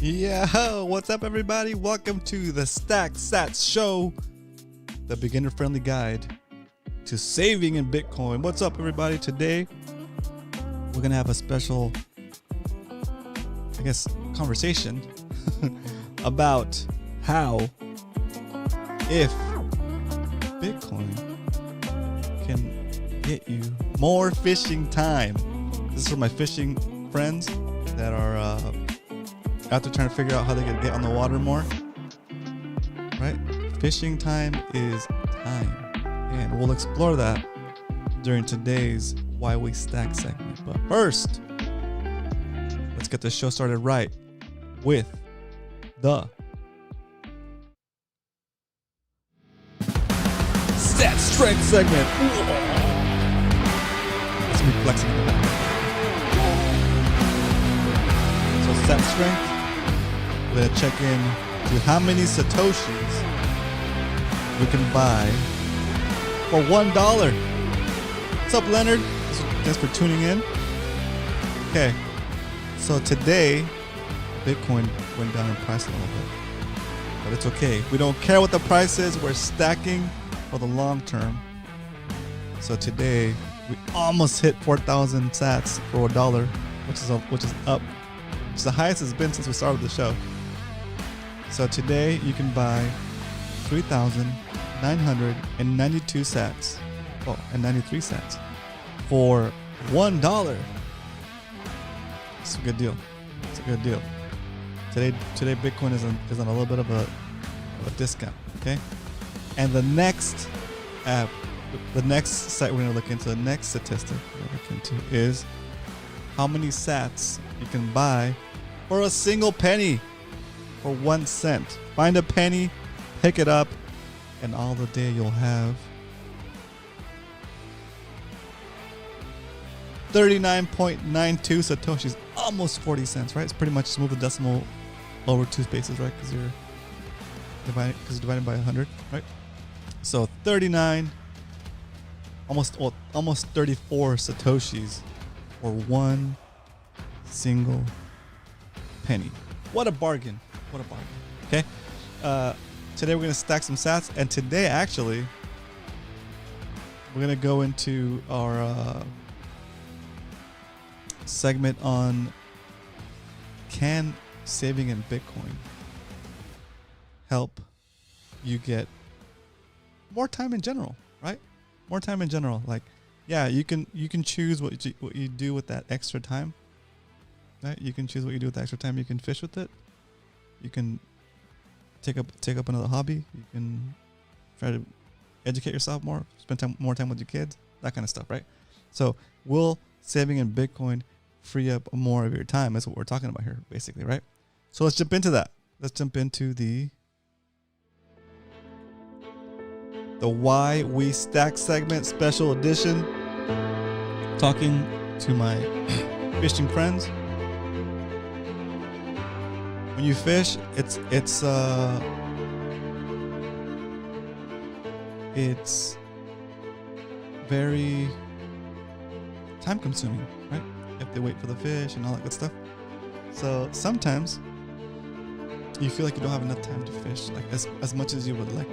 Yeah, what's up, everybody? Welcome to the SATS show, the beginner-friendly guide to saving in Bitcoin. What's up, everybody? Today, we're gonna have a special, conversation about how, if Bitcoin can get you more fishing time. This is for my fishing friends that are out there trying to figure out how they can get on the water more. Right? Fishing time is time. And we'll explore that during today's Why We Stack segment. But first, let's get the show started right with the Stat Strength segment. Let's be flexing in the back. So Stat Strength, we're going to check in to how many Satoshis we can buy for $1. What's up, Leonard? Thanks for tuning in. Okay, so today, Bitcoin went down in price a little bit, but it's okay. We don't care what the price is. We're stacking for the long term. So today, we almost hit 4,000 sats for $1, which is up. It's the highest it's been since we started the show. So today you can buy 3,992 sats, and 93 cents for $1. It's a good deal. It's a good deal. Today Bitcoin is on a little bit of a discount. Okay, and the next app, the next site we're gonna look into, the next statistic we're gonna look into is how many sats you can buy for a single penny. For 1 cent. Find a penny, pick it up, and all the day you'll have 39.92 Satoshis, almost 40 cents, right? It's pretty much move the decimal over 2 spaces, right? Because you're divided by 100, right? So 39, almost 34 Satoshis for 1 single penny. What a bargain. What a bargain. Okay. Today we're going to stack some sats. And today, actually, we're going to go into our segment on can saving in Bitcoin help you get more time in general, right? More time in general. Like, yeah, you can choose what you do with that extra time. Right? You can choose what you do with the extra time. You can fish with it. You can take up another hobby. You can try to educate yourself more, spend more time with your kids, that kind of stuff, right? So will saving in Bitcoin free up more of your time? That's what we're talking about here, basically, right? So let's jump into that. Let's jump into the Why We Stack segment, special edition. Talking to my fishing friends. When you fish, it's very time consuming, right? You have to wait for the fish and all that good stuff. So sometimes you feel like you don't have enough time to fish, like as much as you would like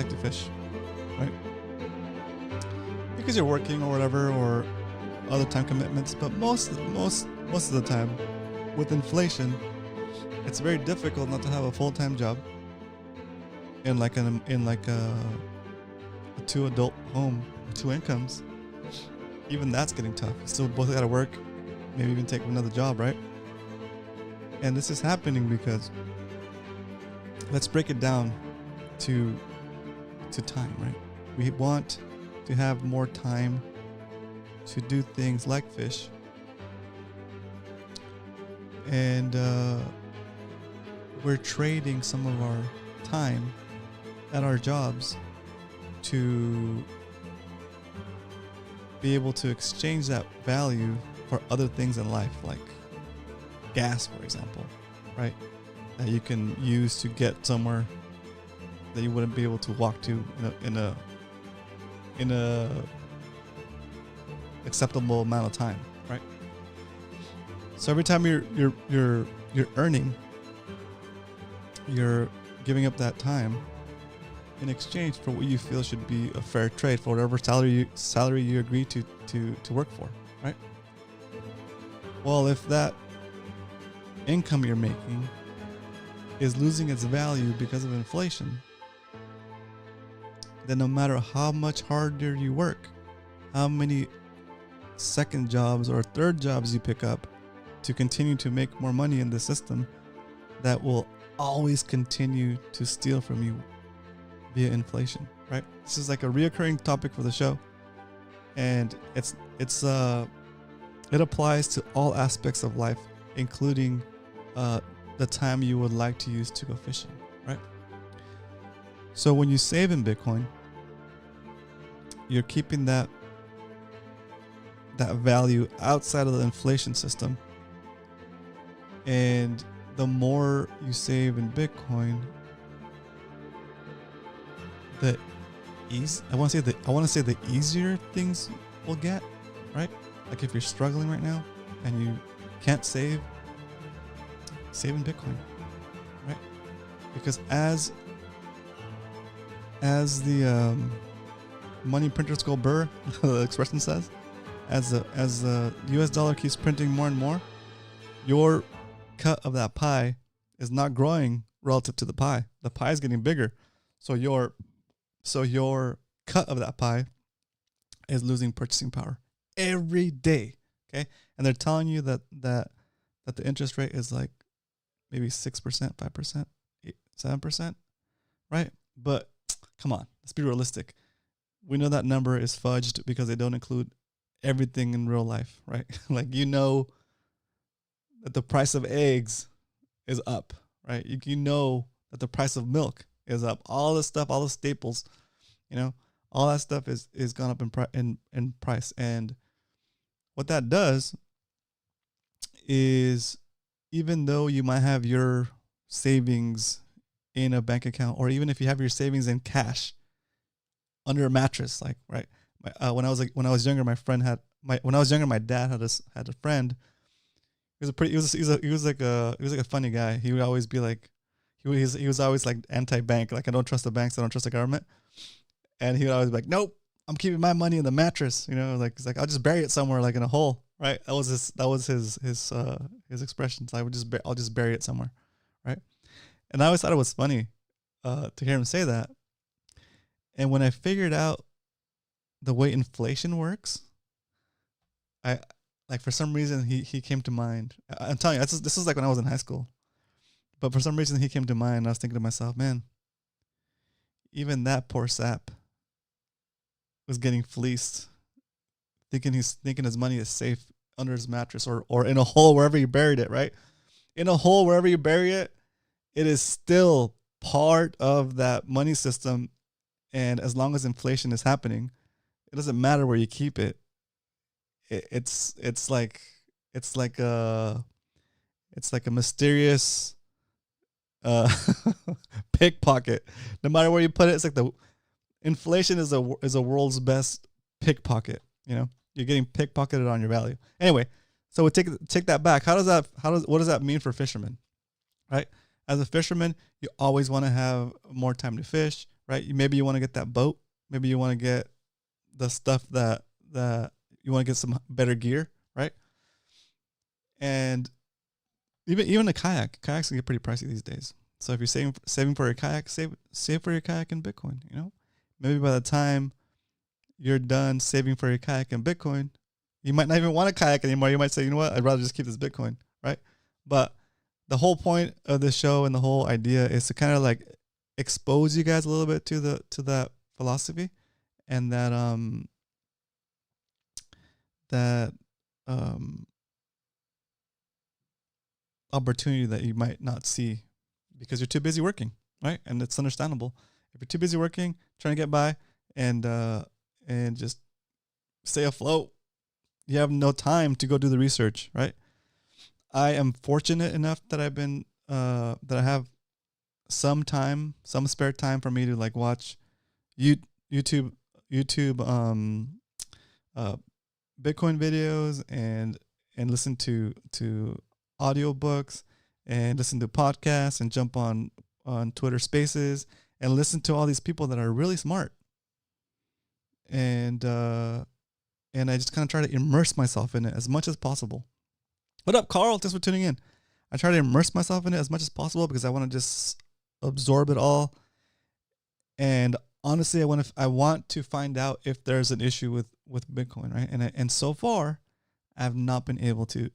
to fish, right? Because you're working or whatever, or other time commitments. But most of the time, with inflation, it's very difficult not to have a full-time job in like a 2-adult home, 2 incomes. Even that's getting tough. You still both got to work, maybe even take another job, right? And this is happening because, let's break it down to time, right? We want to have more time to do things like fish, and we're trading some of our time at our jobs to be able to exchange that value for other things in life, like gas, for example, right? That you can use to get somewhere that you wouldn't be able to walk to in a acceptable amount of time, right? So every time you're earning, you're giving up that time in exchange for what you feel should be a fair trade for whatever salary you agree to work for, right? Well, if that income you're making is losing its value because of inflation, then no matter how much harder you work, how many second jobs or third jobs you pick up to continue to make more money in the system, that will always continue to steal from you via inflation, right? This is like a reoccurring topic for the show, and it applies to all aspects of life, including the time you would like to use to go fishing, right? So when you save in Bitcoin, you're keeping that value outside of the inflation system, and the more you save in Bitcoin, I want to say the easier things will get, right? Like if you're struggling right now and you can't save in Bitcoin, right? Because as the money printers go burr, the expression says, as the US dollar keeps printing more and more, your cut of that pie is not growing relative to the pie. The pie is getting bigger. So your cut of that pie is losing purchasing power every day. Okay. And they're telling you that the interest rate is like maybe 6%, 5%, 7%, right? But come on, let's be realistic. We know that number is fudged because they don't include everything in real life, right? Like, that the price of eggs is up, right? You know that the price of milk is up. All this stuff, all the staples, all that stuff is gone up in price. And what that does is, even though you might have your savings in a bank account, or even if you have your savings in cash under a mattress, like, right? When I was younger, my dad had a friend. He was like a funny guy. He would always be like, he was always like anti-bank. Like, I don't trust the banks. I don't trust the government. And he would always be like, nope, I'm keeping my money in the mattress. Like, he's like, I'll just bury it somewhere, like in a hole. Right. That was his expression. So I'll just bury it somewhere. Right. And I always thought it was funny, to hear him say that. And when I figured out the way inflation works, for some reason he came to mind. I'm telling you, this is like when I was in high school. But for some reason he came to mind, and I was thinking to myself, man, even that poor sap was getting fleeced, thinking his money is safe under his mattress or in a hole wherever you buried it, right? In a hole wherever you bury it, it is still part of that money system. And as long as inflation is happening, it doesn't matter where you keep it. It's like a mysterious pickpocket. No matter where you put it, it's like the inflation is a world's best pickpocket. You're getting pickpocketed on your value. Anyway, so we take that back. What does that mean for fishermen, right? As a fisherman, you always want to have more time to fish, right? Maybe you want to get that boat. Maybe you want to get the stuff that you want to get some better gear, right? And even a kayak. Kayaks can get pretty pricey these days. So if you're saving for your kayak, save for your kayak in Bitcoin. Maybe by the time you're done saving for your kayak in Bitcoin, you might not even want a kayak anymore. You might say, you know what, I'd rather just keep this Bitcoin, right? But the whole point of this show and the whole idea is to kind of like expose you guys a little bit to that philosophy, and that opportunity that you might not see because you're too busy working, right? And it's understandable. If you're too busy working, trying to get by and just stay afloat, you have no time to go do the research, right? I am fortunate enough that I have some spare time for me to like watch YouTube Bitcoin videos and listen to audiobooks and listen to podcasts and jump on on Twitter Spaces and listen to all these people that are really smart. And I just kind of try to immerse myself in it as much as possible. What up, Carl? Thanks for tuning in. I try to immerse myself in it as much as possible because I want to just absorb it all. And honestly, I want to find out if there's an issue with Bitcoin, right? And so far, I've not been able to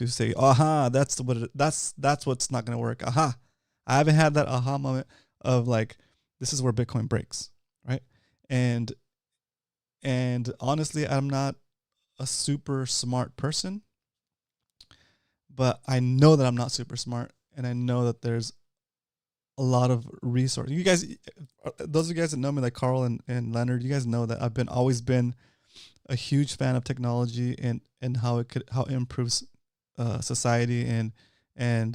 say, aha, that's what's not going to work. Aha, I haven't had that aha moment of like, this is where Bitcoin breaks, right? And honestly, I'm not a super smart person, but I know that I'm not super smart, and I know that there's a lot of resources. You guys, those of you guys that know me, like Carl and Leonard, you guys know that I've always been a huge fan of technology and how it improves society and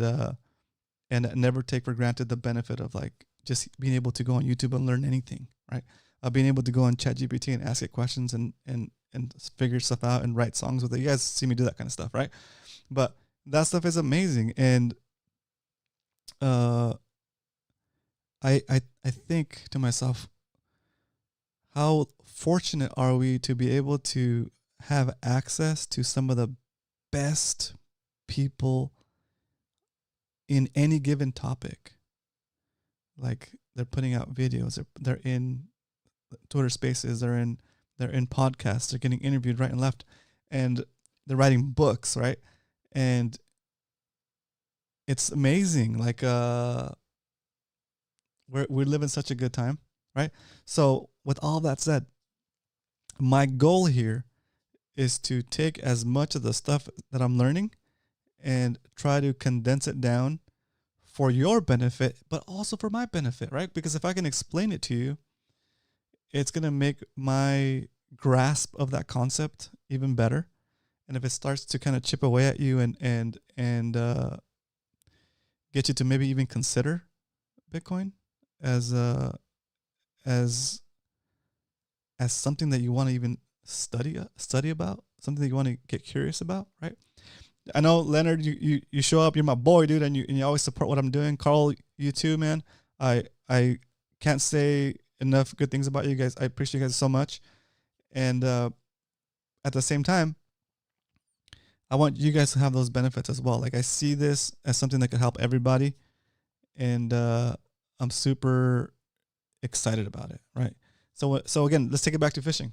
never take for granted the benefit of like just being able to go on YouTube and learn anything, right? Being able to go on ChatGPT and ask it questions and figure stuff out and write songs with it. You guys see me do that kind of stuff, right? But that stuff is amazing, and I think to myself, how fortunate are we to be able to have access to some of the best people in any given topic. Like they're putting out videos, they're in Twitter Spaces, they're in podcasts, they're getting interviewed right and left, and they're writing books, right? And it's amazing. Like we live in such a good time, right? So with all that said, my goal here is to take as much of the stuff that I'm learning and try to condense it down for your benefit, but also for my benefit, right? Because if I can explain it to you, it's going to make my grasp of that concept even better. And if it starts to kind of chip away at you and get you to maybe even consider Bitcoin as something that you want to even study about, something that you want to get curious about, right? I know, Leonard, you show up, you're my boy, dude, and you always support what I'm doing. Carl, you too, man. I can't say enough good things about you guys. I appreciate you guys so much. And at the same time, I want you guys to have those benefits as well. Like, I see this as something that could help everybody, and I'm super excited about it, right? So again, let's take it back to fishing,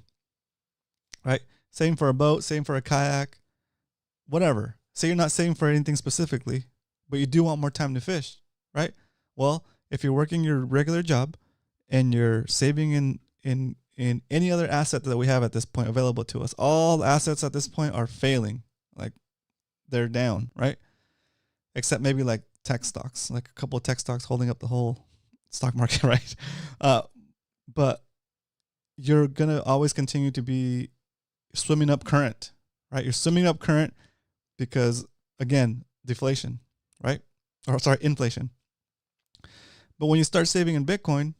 right? Saving for a boat, saving for a kayak, whatever. Say you're not saving for anything specifically, but you do want more time to fish, right? Well, if you're working your regular job and you're saving in any other asset that we have at this point available to us, all assets at this point are failing. Like, they're down, right? Except maybe like tech stocks, like a couple of tech stocks holding up the whole stock market, right? But you're going to always continue to be swimming up current, right? You're swimming up current because, again, deflation, right? Or sorry, inflation. But when you start saving in Bitcoin,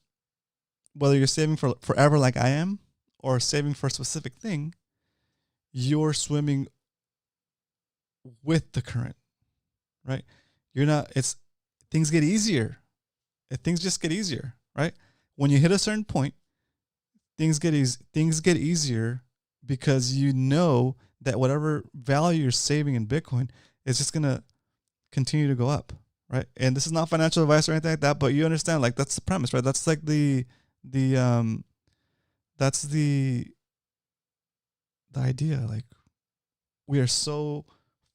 whether you're saving for forever like I am or saving for a specific thing, you're swimming with the current, right? You're not, things get easier. Things just get easier, right? When you hit a certain point, things get easier because you know that whatever value you're saving in Bitcoin is just going to continue to go up, right? And this is not financial advice or anything like that, but you understand, like, that's the premise, right? That's like that's the idea. Like, we are so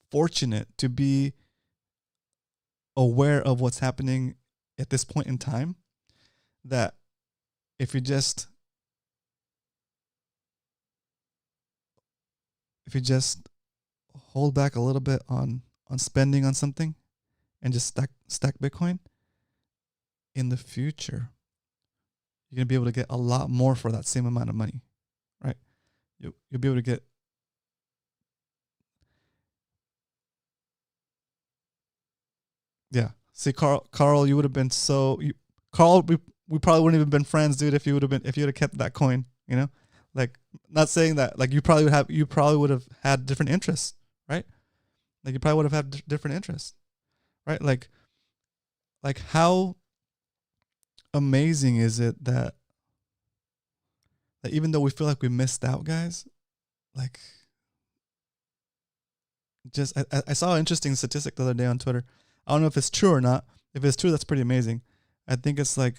fortunate to be aware of what's happening at this point in time that if you just hold back a little bit on spending on something and just stack Bitcoin, in the future, you're going to be able to get a lot more for that same amount of money, right? You'll be able to get, yeah. See, Carl, you would have been Carl, we probably wouldn't even been friends, dude, if you would have kept that coin, you know? Like, not saying that, like, you probably would have had different interests, right? Like, you probably would have had different interests, right? Like how amazing is it that even though we feel like we missed out, guys, like just I saw an interesting statistic the other day on Twitter. I don't know if it's true or not. If it's true, that's pretty amazing. I think it's like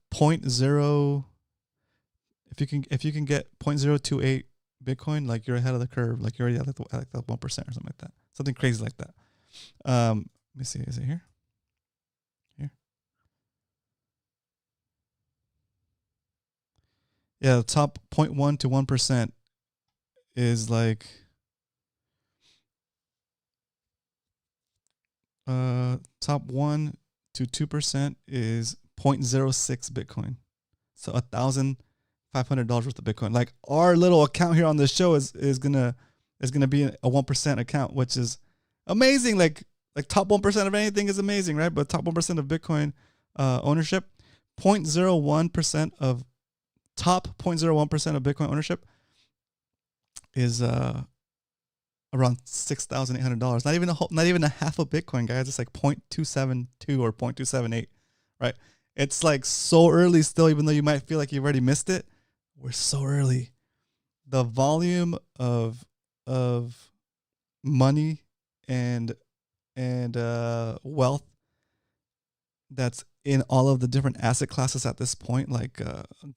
point zero. If you can get 0.028 Bitcoin, like you're ahead of the curve. Like you're already at like the 1% or something like that. Something crazy like that. Let me see. Is it here? Here. Yeah, the top 0.1 to 1% is like top 1 to 2% is 0.06 Bitcoin. So $1,500 worth of Bitcoin. Like our little account here on the show is gonna be a 1% account, which is amazing. Like top 1% of anything is amazing, right? But top 1% of Bitcoin ownership, 0.01% of top 0.01% of Bitcoin ownership is around $6,800. Not even a half a Bitcoin, guys. It's like 0.272 or 0.278, right? It's like so early still, even though you might feel like you've already missed it. We're so early. The volume of money and wealth that's in all of the different asset classes at this point, like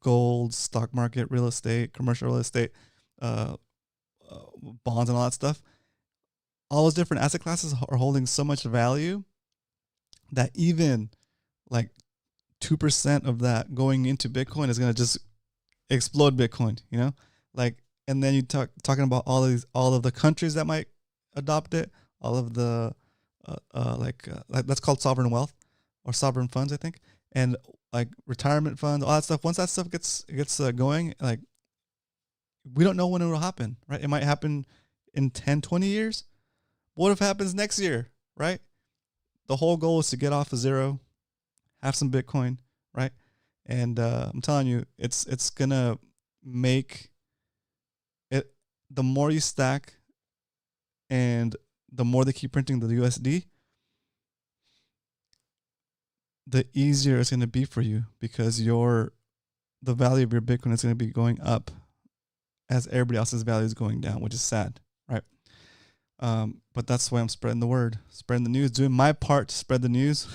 gold, stock market, real estate, commercial real estate, bonds, and all that stuff. All those different asset classes are holding so much value that even like 2% of that going into Bitcoin is going to just explode Bitcoin, you know? Like, and then you talking about all of the countries that might adopt it, all of the like that's called sovereign wealth or sovereign funds, I think, and like retirement funds, all that stuff. Once that stuff gets going, like we don't know when it will happen, right? It might happen in 10, 20 years. What if it happens next year, right? The whole goal is to get off of zero, have some Bitcoin, right? And I'm telling you, it's gonna make it. The more you stack, and the more they keep printing the USD, the easier it's gonna be for you, because the value of your Bitcoin is gonna be going up as everybody else's value is going down, which is sad, right? But that's why I'm spreading the word, spreading the news, doing my part to spread the news,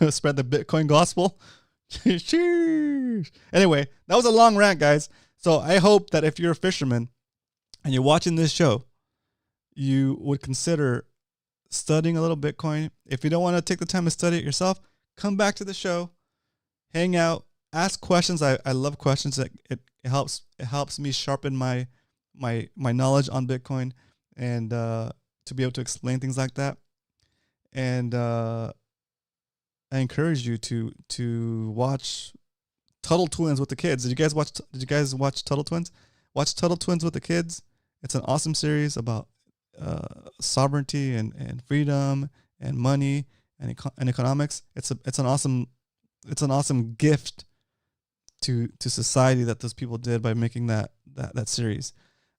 spread the Bitcoin gospel. Cheers. Anyway, that was a long rant, guys. So I hope that if you're a fisherman and you're watching this show, you would consider studying a little Bitcoin. If you don't want to take the time to study it yourself, come back to the show, hang out, ask questions. I love questions. It helps me sharpen my knowledge on Bitcoin, and to be able to explain things like that. And I encourage you to watch Tuttle Twins with the kids. Did you guys watch Tuttle Twins? Watch Tuttle Twins with the kids. It's an awesome series about sovereignty and freedom and money and economics. It's an awesome gift to society that those people did by making that series.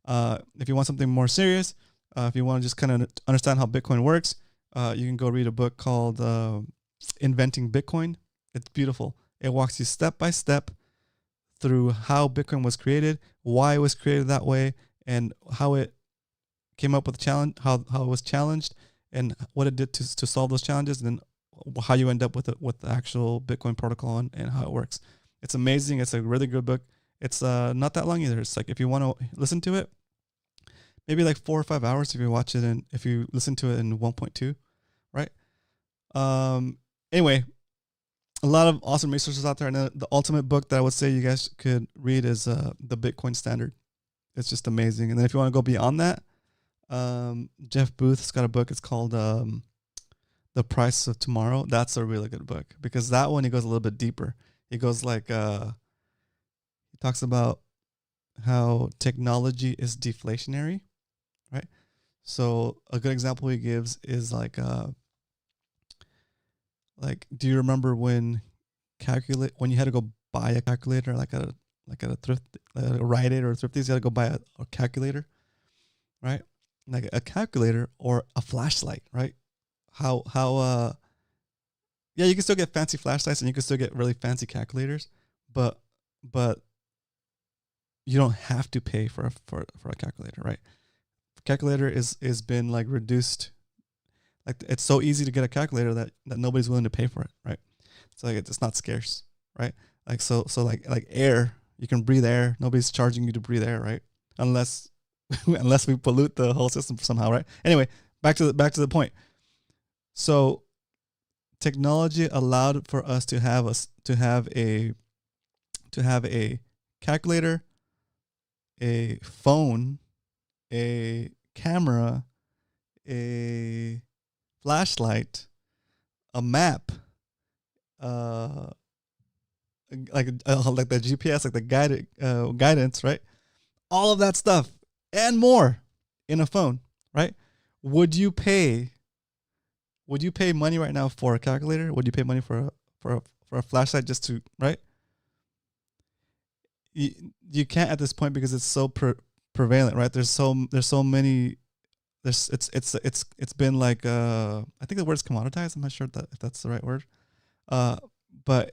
If you want something more serious, if you want to just kind of understand how Bitcoin works, you can go read a book called Inventing Bitcoin. It's beautiful. It walks you step by step through how Bitcoin was created, why it was created that way, and how it came up with the challenge, how it was challenged, and what it did to solve those challenges, and then how you end up with the actual Bitcoin protocol and how it works. It's amazing. It's a really good book. It's not that long either. It's like, if you want to listen to it, maybe like 4 or 5 hours if you watch it and if you listen to it in 1.2, right? Anyway, a lot of awesome resources out there. And the ultimate book that I would say you guys could read is The Bitcoin Standard. It's just amazing. And then if you want to go beyond that, Jeff Booth's got a book. It's called The Price of Tomorrow. That's a really good book, because that one, he goes a little bit deeper. He goes like, he talks about how technology is deflationary, right? So a good example he gives is like, do you remember when you had to go buy a calculator, like at a thrift, a Rite Aid or a Thrifties, you had to go buy a calculator, right? Like a calculator or a flashlight, right? How yeah, you can still get fancy flashlights and you can still get really fancy calculators, but you don't have to pay for a calculator, right? Calculator is been like reduced. Like it's so easy to get a calculator that nobody's willing to pay for it, right? So like it's not scarce, right? Like so like air, you can breathe air. Nobody's charging you to breathe air, right? Unless we pollute the whole system somehow, right? Anyway, back to the point. So technology allowed for us to have a calculator, a phone, a camera, a flashlight, a map, like the GPS, like the guidance, right? All of that stuff and more in a phone, right? Would you pay money right now for a calculator? Would you pay money for a flashlight just to, right? You can't at this point because it's so prevalent, right? There's so many. It's been like I think the word is commoditized. I'm not sure if that's the right word. But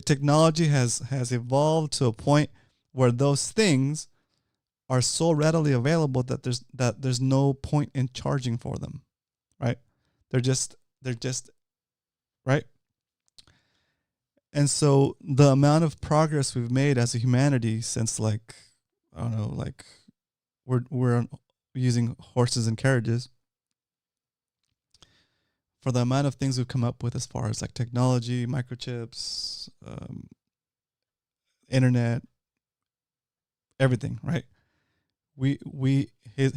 technology has evolved to a point where those things are so readily available that there's no point in charging for them, right? They're just right. And so the amount of progress we've made as a humanity since like, I don't know, like we're using horses and carriages, for the amount of things we've come up with as far as like technology, microchips, internet, everything, right? His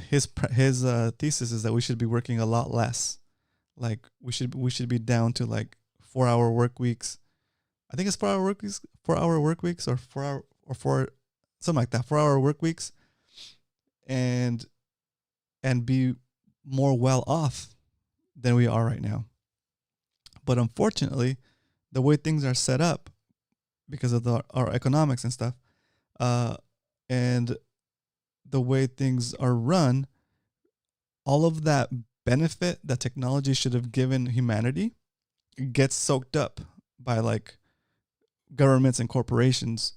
thesis is that we should be working a lot less. Like we should be down to like 4-hour work weeks. I think it's 4-hour work weeks, 4-hour work weeks, or 4-hour or 4 something like that. 4-hour work weeks, and be more well off than we are right now. But unfortunately, the way things are set up, because of our economics and stuff, and the way things are run, all of that benefit that technology should have given humanity gets soaked up by like governments and corporations,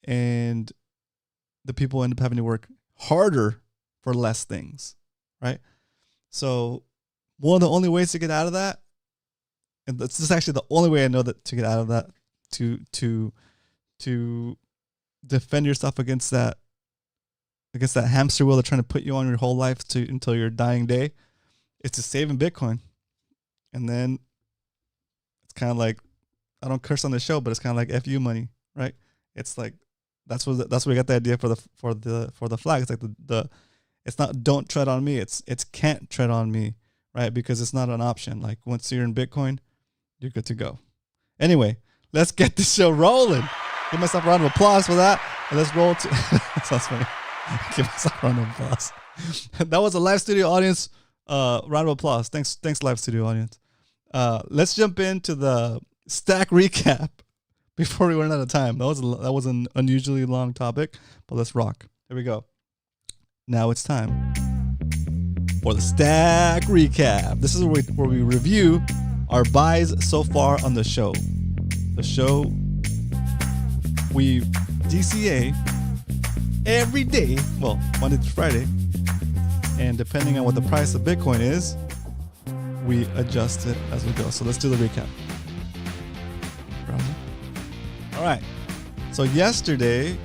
and the people end up having to work harder for less things, right? So one of the only ways to get out of that, and this is actually the only way I know that to get out of that, to defend yourself against that hamster wheel they're trying to put you on your whole life until your dying day, is to save in Bitcoin. And then it's kind of like, I don't curse on the show, but it's kind of like FU money, right? It's like that's where we got the idea for the flag. It's like it's not don't tread on me. It's can't tread on me, right? Because it's not an option. Like once you're in Bitcoin, you're good to go. Anyway, let's get this show rolling. Give myself a round of applause for that. And let's roll to that sounds funny. Give myself a round of applause. That was a live studio audience. Round of applause. Thanks live studio audience. Let's jump into the stack recap before we run out of time. That was an unusually long topic, but let's rock. Here we go. Now it's time for the stack recap. This is where we review our buys so far on the show. The show we DCA every day, well, Monday through Friday, and depending on what the price of Bitcoin is, we adjust it as we go. So let's do the recap. All right. So yesterday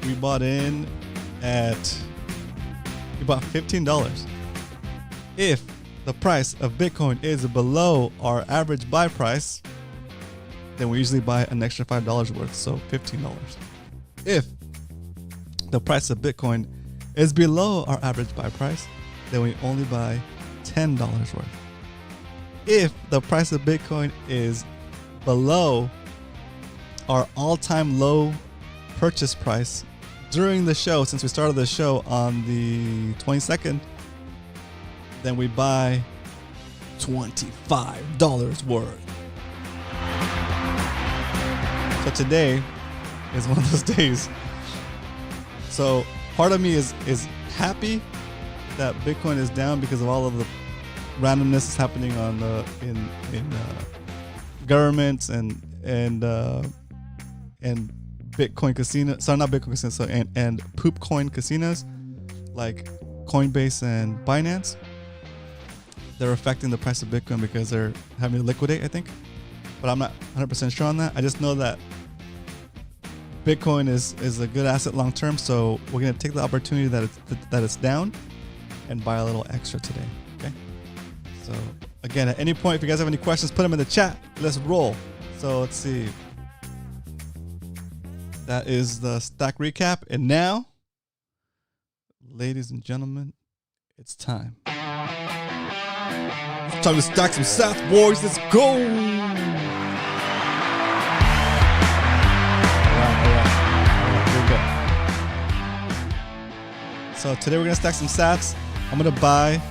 we bought $15. If the price of Bitcoin is below our average buy price, then we usually buy an extra $5 worth, so $15. If the price of Bitcoin is below our average buy price, then we only buy $10 worth. If the price of Bitcoin is below our all-time low purchase price during the show, since we started the show on the 22nd, then we buy $25 worth. So today is one of those days. So part of me is happy that Bitcoin is down because of all of randomness is happening on in governments and Bitcoin casino. Sorry, not Bitcoin casinos. So and poop coin casinos like Coinbase and Binance. They're affecting the price of Bitcoin because they're having to liquidate, I think. But I'm not 100% sure on that. I just know that Bitcoin is a good asset long term. So we're gonna take the opportunity that it's down and buy a little extra today. Okay. So again, at any point, if you guys have any questions, put them in the chat. Let's roll. So let's see. That is the stack recap. And now, ladies and gentlemen, it's time. It's time to stack some SATS, boys. Let's go. All right, here we go. So today we're going to stack some SATS. I'm going to buy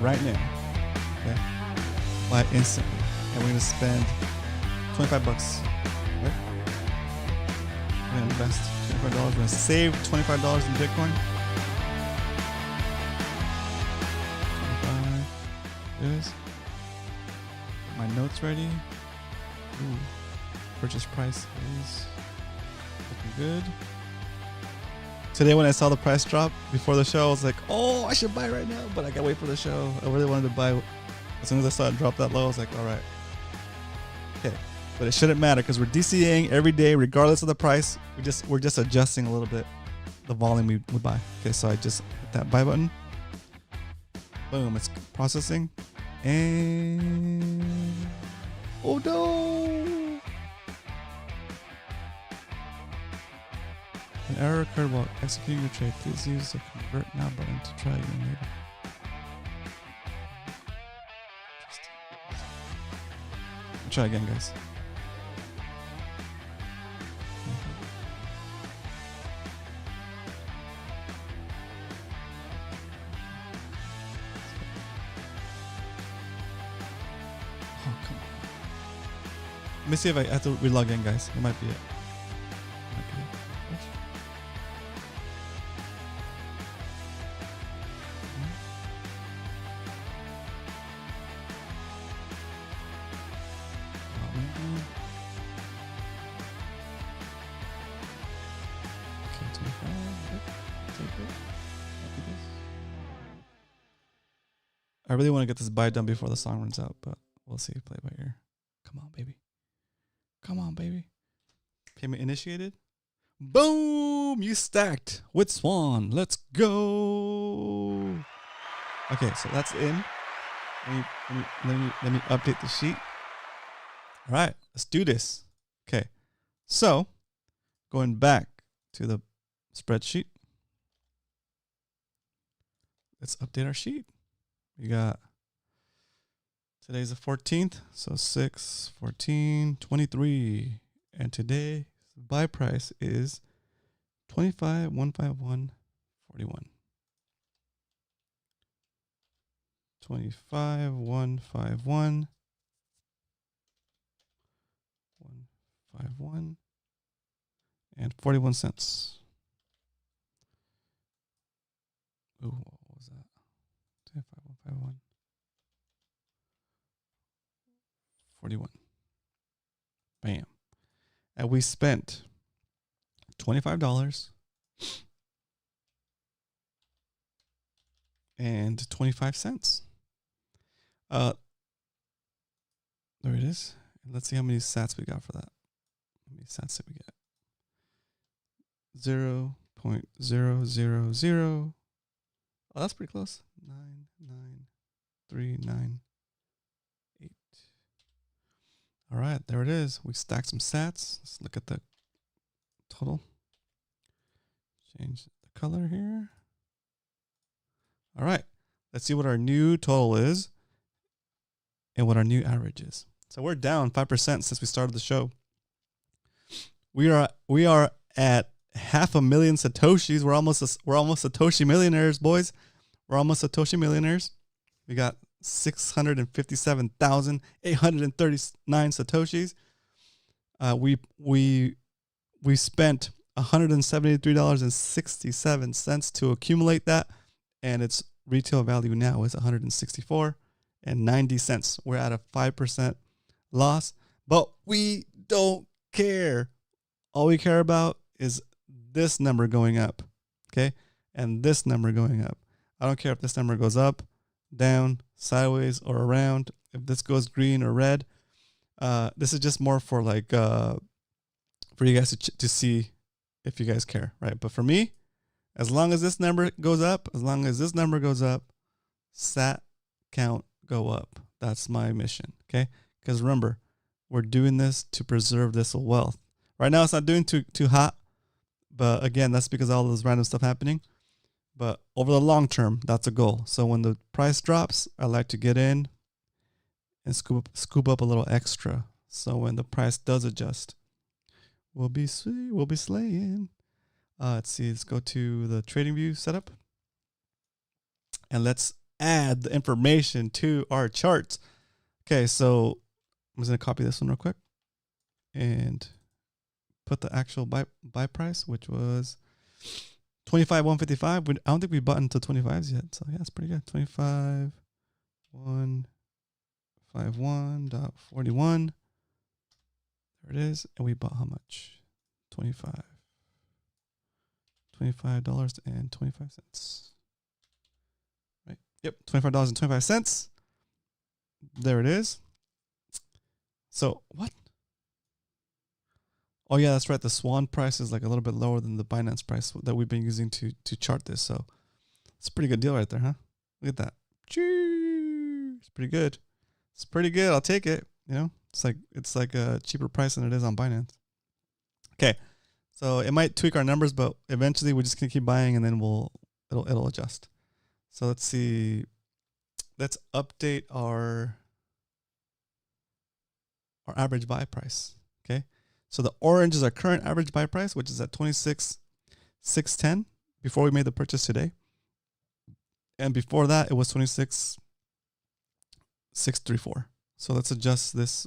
right now. Okay? Buy instantly. And we're going to spend $25. Right? We're going to invest $25. We're going to save $25 in Bitcoin. 25 is. Get my notes ready. Ooh. Purchase price is looking good. Today when I saw the price drop before the show, I was like, oh, I should buy right now, but I gotta wait for the show. I really wanted to buy. As soon as I saw it drop that low, I was like, all right. Okay. But it shouldn't matter because we're DCAing every day, regardless of the price. We're just adjusting a little bit the volume we buy. Okay, so I just hit that buy button. Boom, it's processing. And oh no! An error occurred while executing your trade. Please use the convert now button to try again later. Try again, guys. Oh, come on. Let me see if I have to relog in, guys. It might be it. I really want to get this buy done before the song runs out, but we'll see. Play by ear. Come on, baby. Come on, baby. Payment initiated. Boom! You stacked with Swan. Let's go. Okay, so that's in. Let me update the sheet. All right, let's do this. Okay, so going back to the spreadsheet. Let's update our sheet. We got today's the 14th, so 6, 14, 23. And today's buy price is 25,151.41. 25,151. 151 and 41 cents. Ooh, what was that? 25,151. 41. Bam. And we spent $25 and 25 cents. There it is. Let's see how many sats we got for that. How many sats did we get? 0.000. Oh, that's pretty close. 99398. All right, there it is. We stacked some sats. Let's look at the total. Change the color here. All right, let's see what our new total is and what our new average is. So we're down 5% since we started the show. We are at 500,000 satoshis. We're almost Satoshi millionaires, boys. We're almost Satoshi millionaires. We got 657,839 satoshis. We spent $173.67 to accumulate that, and it's retail value now is 164.90. We're at a 5% loss, but we don't care. All we care about is this number going up, okay? And this number going up. I don't care if this number goes up, down, sideways, or around. If this goes green or red, this is just more for like for you guys to see if you guys care, right? But for me, as long as this number goes up, SAT count go up. That's my mission, okay? Because remember, we're doing this to preserve this wealth. Right now, it's not doing too hot, but again, that's because of all this random stuff happening. But over the long term, that's a goal. So when the price drops, I like to get in and scoop up a little extra. So when the price does adjust, we'll be slaying. Let's see. Let's go to the trading view setup, and let's add the information to our charts. Okay, so I'm just gonna copy this one real quick and put the actual buy price, which was 25,155. I don't think we bought into 25s yet, so yeah, it's pretty good. 25,151.41. There it is, and we bought how much? $25.25. Right? Yep, $25.25. There it is. So what? Oh yeah, that's right. The Swan price is like a little bit lower than the Binance price that we've been using to chart this. So it's a pretty good deal right there, huh? Look at that. It's pretty good. It's pretty good. I'll take it. You know, it's like a cheaper price than it is on Binance. Okay, so it might tweak our numbers, but eventually we're just gonna keep buying, and then it'll adjust. So let's see. Let's update our average buy price. Okay. So the orange is our current average buy price, which is at 26,610 before we made the purchase today. And before that, it was 26,634. So let's adjust this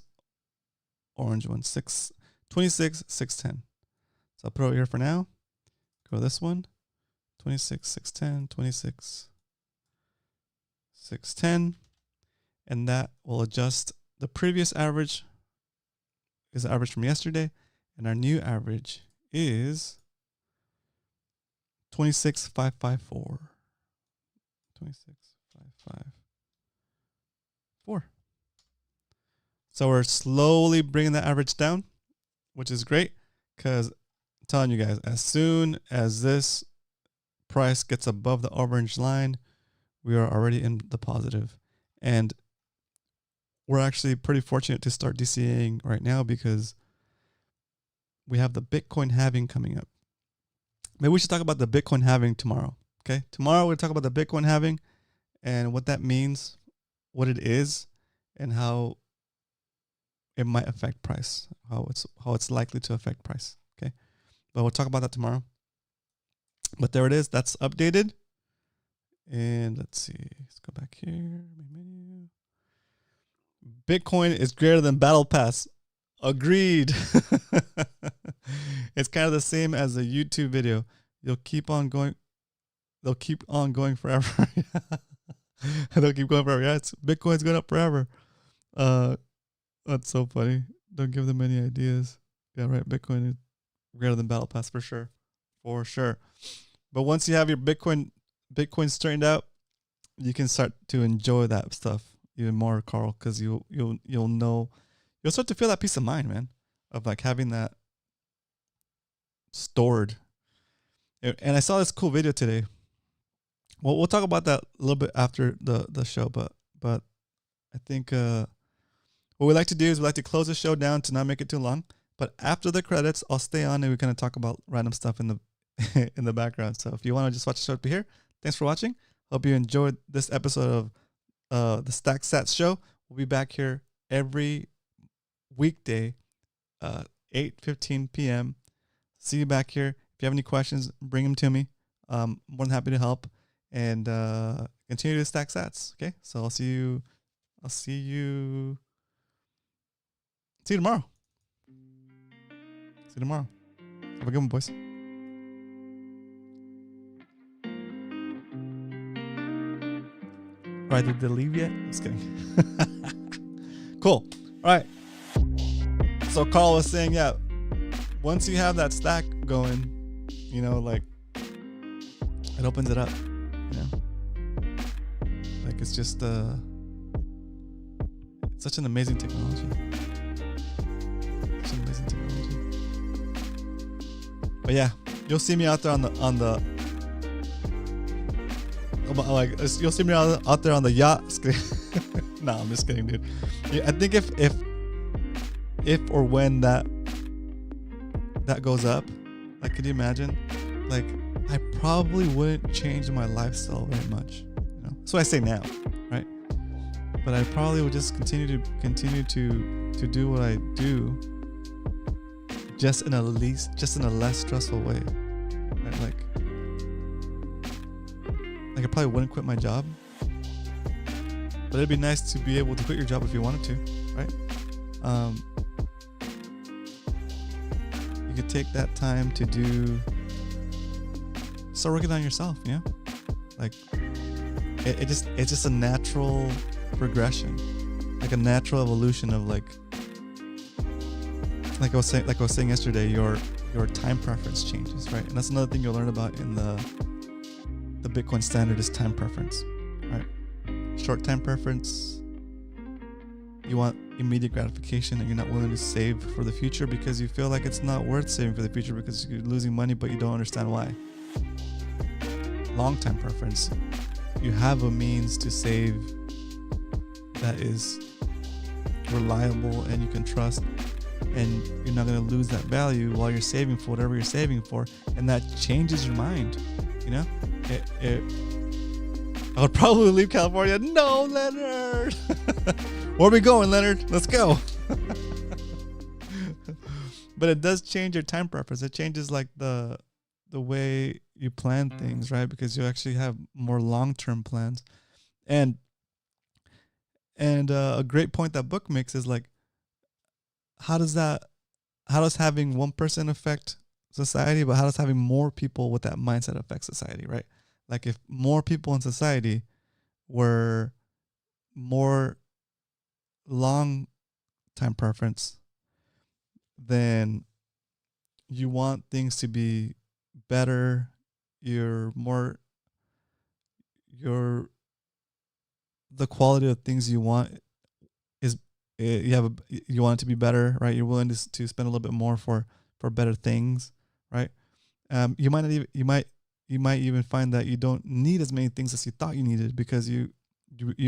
orange one, 26,610. So I'll put it here for now. Go to this one, 26,610, 26,610. And that will adjust the previous average is the average from yesterday, and our new average is 26,554. 26,554. So we're slowly bringing the average down, which is great, because I'm telling you guys, as soon as this price gets above the orange line, we are already in the positive. And we're actually pretty fortunate to start DCAing right now because we have the Bitcoin halving coming up. Maybe we should talk about the Bitcoin halving tomorrow. Okay, tomorrow we'll talk about the Bitcoin halving and what that means, what it is, and how it might affect price, how it's likely to affect price. Okay, but we'll talk about that tomorrow. But there it is. That's updated. And let's see. Let's go back here. Menu. Bitcoin is greater than Battle Pass. Agreed. It's kind of the same as a YouTube video. They'll keep on going forever. They'll keep going forever. Yeah, Bitcoin's going up forever. That's so funny. Don't give them any ideas. Yeah, right. Bitcoin is greater than Battle Pass for sure. For sure. But once you have your Bitcoin straightened out, you can start to enjoy that stuff even more, Carl, because you'll start to feel that peace of mind, man, of like having that stored. And I saw this cool video today. Well, we'll talk about that a little bit after the show, but I think what we like to do is we like to close the show down to not make it too long. But after the credits, I'll stay on and we're gonna talk about random stuff in the in the background. So if you want to just watch the show up here, thanks for watching. Hope you enjoyed this episode of the SATS show. We'll be back here every weekday, 8:15 p.m. See you back here. If you have any questions, bring them to me. More than happy to help and continue to stack sats. Okay, so I'll see you tomorrow. See you tomorrow. Have a good one, boys. Or did they leave yet? I'm just kidding. Cool. All right. So Carl was saying, yeah, once you have that stack going, you know, like it opens it up, you know, like it's just such an amazing technology. Such an amazing technology. But yeah, you'll see me out there on the like you'll see me out there on the yacht. No, I'm just kidding, dude. I think if or when that goes up, like, could you imagine? Like, I probably wouldn't change my lifestyle very much. You know, that's what I say now, right? But I probably would just continue to do what I do, just in a less stressful way. Right? Like I probably wouldn't quit my job, but it'd be nice to be able to quit your job if you wanted to, right? You could take that time to start working on yourself, you know? Like it's just a natural progression, like a natural evolution of like I was saying yesterday, your time preference changes, right? And that's another thing you'll learn about in the Bitcoin standard is time preference, right? Short time preference, you want immediate gratification and you're not willing to save for the future because you feel like it's not worth saving for the future because you're losing money, but you don't understand why. Long time preference, you have a means to save that is reliable and you can trust, and you're not going to lose that value while you're saving for whatever you're saving for, and that changes your mind, you know? I would probably leave California. No, Leonard. Where are we going, Leonard? Let's go. But it does change your time preference. It changes like the way you plan things, right? Because you actually have more long-term plans. And a great point that book makes is like, how does having one person affect society, but how does having more people with that mindset affect society, right? Like if more people in society were more long time preference, then you want things to be better. The quality of things you want is you want it to be better, right? You're willing to spend a little bit more for better things, right? You might even find that you don't need as many things as you thought you needed because you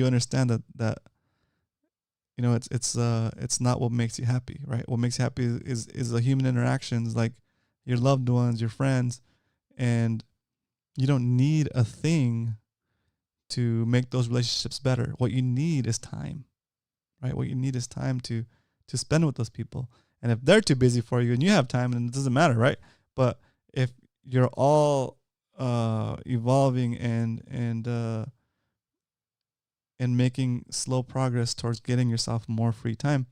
understand that you know it's not what makes you happy, right? What makes you happy is the human interactions, like your loved ones, your friends, and you don't need a thing to make those relationships better. What you need is time, right? What you need is time to spend with those people. And if they're too busy for you and you have time, then it doesn't matter, right? But if you're all evolving and making slow progress towards getting yourself more free time,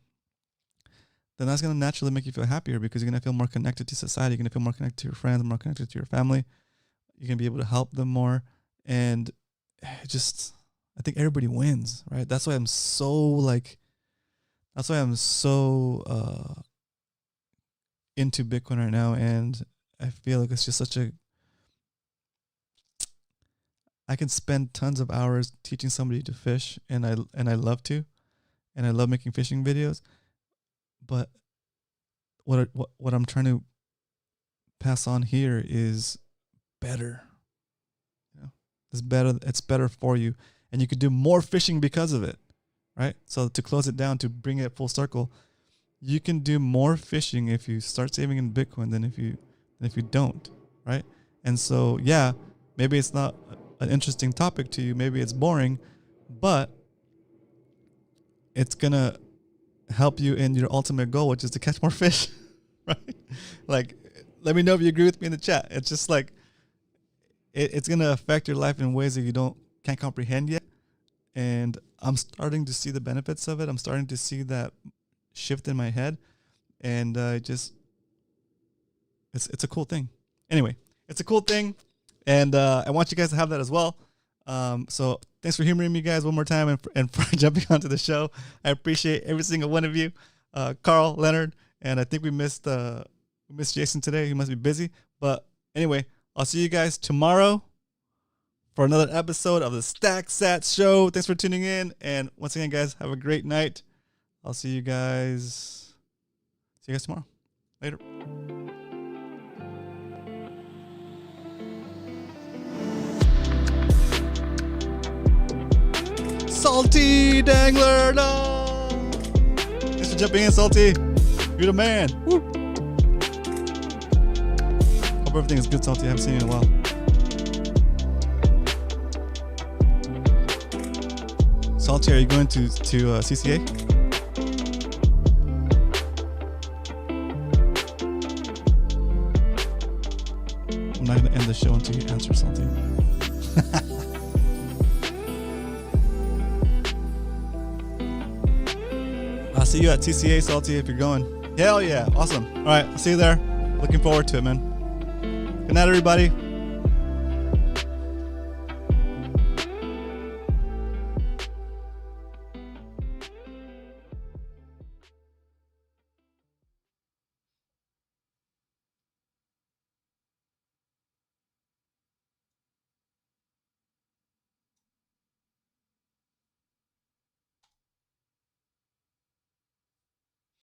then that's going to naturally make you feel happier because you're going to feel more connected to society. You're going to feel more connected to your friends, more connected to your family. You're going to be able to help them more. And I think everybody wins, right? That's why I'm so into Bitcoin right now. And I feel like it's just I can spend tons of hours teaching somebody to fish, and I love to, and I love making fishing videos. But what I'm trying to pass on here is better. You know, it's better. It's better for you, and you could do more fishing because of it, right? So to close it down, to bring it full circle, you can do more fishing if you start saving in Bitcoin than if you don't, right? And so yeah, maybe it's not an interesting topic to you, maybe it's boring, but it's gonna help you in your ultimate goal, which is to catch more fish, right? Like, let me know if you agree with me in the chat. It's just like it's gonna affect your life in ways that you can't comprehend yet, and I'm starting to see the benefits of it. I'm starting to see that shift in my head, and it's a cool thing. Anyway, it's a cool thing, and I want you guys to have that as well. So thanks for humoring me, guys, one more time, and for jumping onto the show. I appreciate every single one of you. Carl, Leonard, and I think we missed Jason today. He must be busy. But anyway, I'll see you guys tomorrow for another episode of the SATS show. Thanks for tuning in. And once again, guys, have a great night. I'll see you guys tomorrow. Later. Salty Dangler, no! Thanks for jumping in, Salty. You're the man. Woo. Hope everything is good, Salty. I haven't seen you in a while. Salty, are you going to CCA? I'm not going to end the show until you answer something. I'll see you at TCA, Salty, if you're going. Hell yeah. Awesome. All right. I'll see you there. Looking forward to it, man. Good night, everybody.